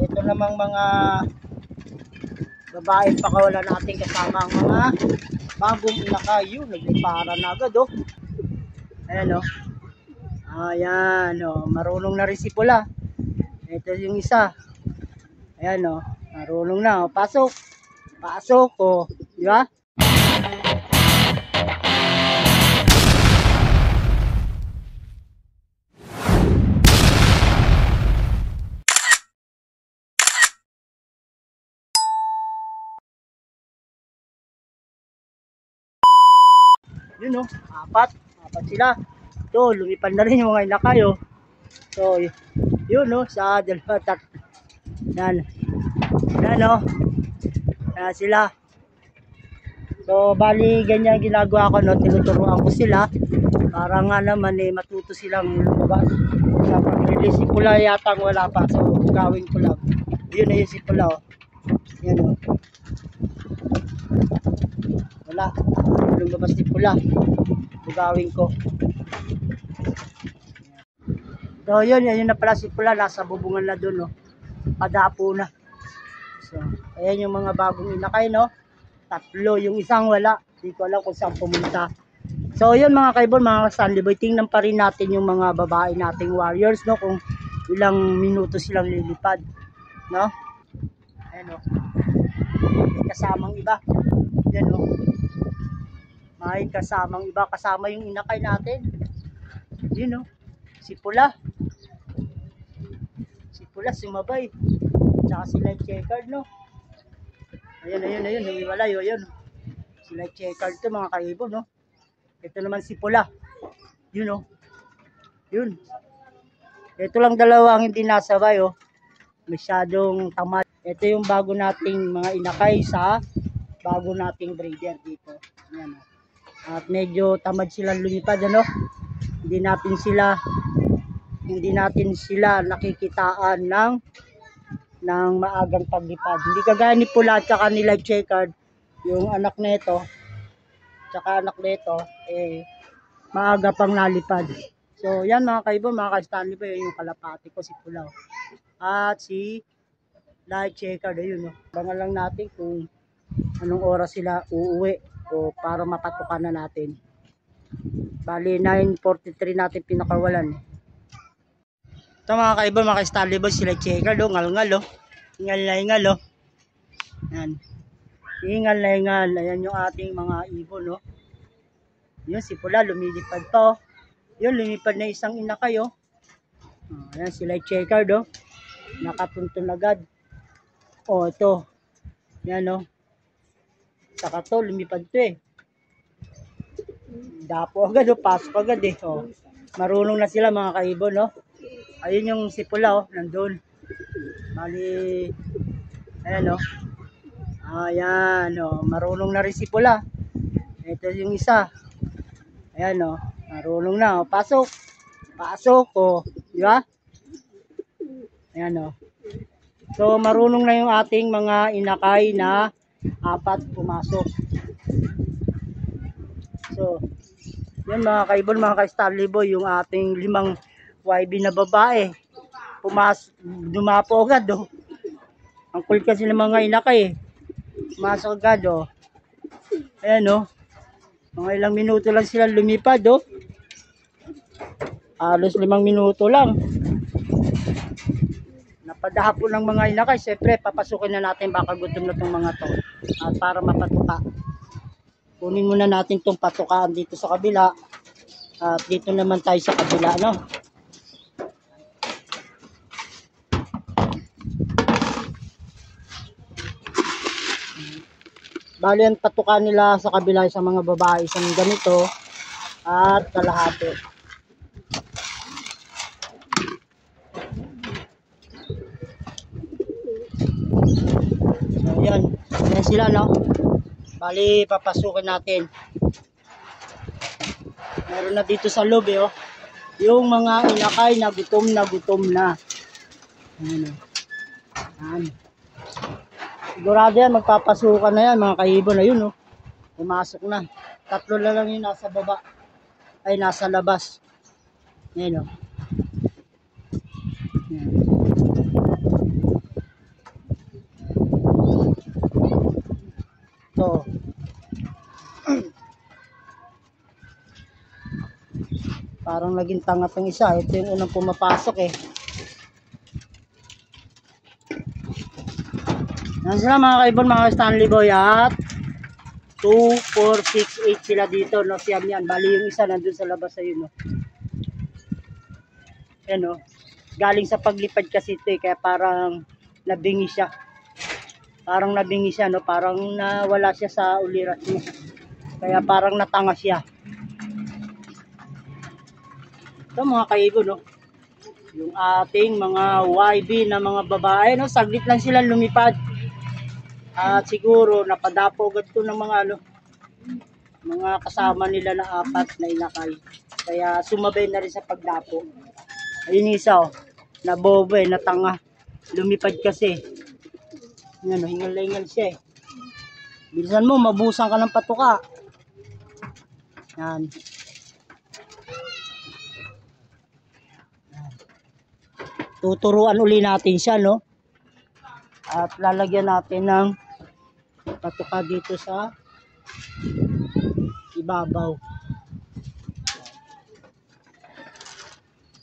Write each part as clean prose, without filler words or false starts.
ito namang mga babaeng pakawala natin kasama ang mga bagong inakay. Yun, naglipara na agad oh. Ayan oh. Ayan oh, marunong na rin si Pula. Ito yung isa. Ayan oh, marunong na oh. Pasok. Pasok oh, di ba? Yun oh, apat sila. Ito, lumipad na rin yung mga inakay oh. So, yun oh, sa dalawa, tatlo. Yan. Yan oh. Yan sila. So, bali, ganyan ginagawa ko no, tinuturuan ko sila. Para nga naman eh, matuto silang lumabas. Sa pag-release, si Pula yata wala pa. So, gawin ko lang. Yun na yun si Pula oh. Yan oh. Wala. Lumabas si Pula. Gagawin ko. So yun na pala si Pula, nasa bubungan na dun, no? Padapo na. So, ayan yung mga bagong inakay, no? Tatlo, yung isang wala. Hindi ko alam kung saan pumunta. So yun mga kaibon, mga Stanley Boy, tingnan pa rin natin yung mga babae nating warriors, no? Kung ilang minuto silang lilipad, no? Ayan, no? May kasamang iba. Yan, no? May kasamang iba, kasama yung inakay natin. Yun, no? Si Pula. Si Pula, sumabay. Tsaka si Light Checkered, no? Ayun. Humiwalay, ayun. Si Light Checkered to, mga kaibon, no? Ito naman si Pula. Yun, no? Yun. Ito lang dalawa ang hindi nasabay, oh. Masyadong tamad. Ito yung bago nating mga inakay sa bago nating breeder dito. Ayan, oh. At medyo tamad silang lumipad, ano? Hindi natin sila nakikitaan ng maagang paglipad. Hindi kagaya ni Pula at saka ni Light Checkered, yung anak nito, tsaka anak nito, eh, maaga pang nalipad. So, yan mga kaibon, mga ka-Stanley Boy, yung kalapati ko, si Pula. At si Light Checkered, ayun. Abangan lang natin kung anong oras sila uuwi o para mapatukan na natin. Bali, 9:43 natin pinakawalan. Ito mga kaibon, mga ka-Stanley Boy, sila Checkered, oh, ngal-ngal, oh. Ingal na ingal, oh. Yan. Ingal na ingal. Ayan yung ating mga ibon, oh. Yun, si Pula, lumilipad pa, oh. Yun, lumipad na isang inakay, oh. Ayan, sila Checkered, oh. Nakatuntun agad. Oh, ito. Yan, oh. Saka to, lumipad to, eh. Dapo agad, oh. Pasok agad, eh. Oh. Marunong na sila, mga kaibon, no? Ayun yung si Pula, oh. Nandun. Bali, ayan, oh. Ayan, oh. Marunong na rin si Pula. Ito yung isa. Ayan, oh. Marunong na, oh. Pasok. Pasok, oh. Di ba? Ayan, oh. So, marunong na yung ating mga inakay na apat pumasok. So, yan mga kaibon, mga ka-Stanley Boy, yung ating 5 YB na babae. Dumapo agad, oh. Ang cool kasi ng mga inakay, eh. Pumasok agad, oh. Ayan, oh. Mga ilang minuto lang sila lumipad, oh. Halos 5 minuto lang. Napadahapo ng mga inakay. Siyempre, papasukin na natin, baka gutom na itong mga to. At para mapatuka. Kunin muna natin itong patukaan dito sa kabila. At dito naman tayo sa kabila, no? Bali, ang patukaan nila sa kabila sa mga babae, isang ganito at kalahati. So, yan. Yan sila, no? Bali, papasukin natin. Meron na dito sa loob, eh, oh. Yung mga inakay na gutom na gutom na. Ayan, oh. Ayan. Sigurado yan, magpapasukan na yan, mga kaibon. Ayun, oh. Pumasok na. 3 na lang yung nasa baba. Ay, nasa labas. Ayan, oh. Ayan. Parang naging tanga tong isa. Ito yung unang pumapasok eh. Yan sila mga kaibon, mga Stanley Boy at 2, 4, 6, 8 sila dito, no? Siyam yan. Bali yung isa nandun sa labas ayun, no? Yan, no? Galing sa paglipad kasi ito eh, kaya parang nabingi siya. Parang nabingi siya, no? Parang nawala siya sa ulirat niya. Kaya parang natanga siya. Ito mga kaibon, no? Yung ating mga YB na mga babae, no? Saglit lang sila lumipad. At siguro napadapo agad to ng mga kasama nila na 4 na inakay. Kaya sumabay na rin sa pagdapo. Ayun isa oh, nabobo natanga. Lumipad kasi. Yan oh, hingal na hingal siya eh. Bilisan mo, mabusan ka ng patuka. Yan. Tuturuan uli natin siya, no? At lalagyan natin ng patuka dito sa ibabaw.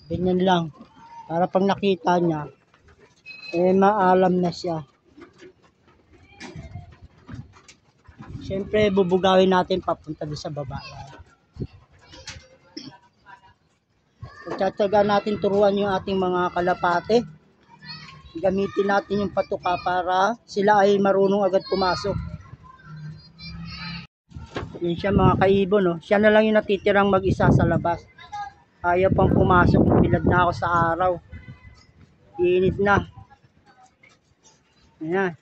Ganyan lang. Para pag nakita niya, eh maalam na siya. Siyempre, bubugawin natin papunta doon sa baba. Pagtsatsaga natin turuan yung ating mga kalapate. Gamitin natin yung patuka para sila ay marunong agad pumasok. Yan siya mga kaibon, no? Siya na lang yung natitirang mag-isa sa labas. Ayaw pang pumasok. Bilad na ako sa araw. Init na. Ayan.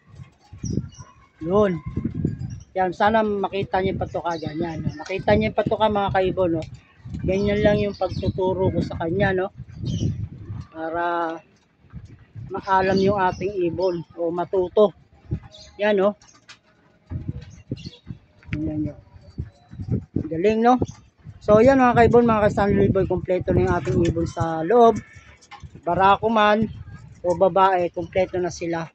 Yun. Yan, sana makita niyo yung patuka dyan. Yan, no? Makita niyo yung patuka mga kaibon, no? Ganyan lang yung pagtuturo ko sa kanya, no? Para maalam yung ating ibon o matuto. Yan, no? Yan, yun. Galing, no? So, yan mga kaibon, mga ka-Stanley Boy, kompleto na yung ating ibon sa loob. Barako man o babae, kompleto na sila.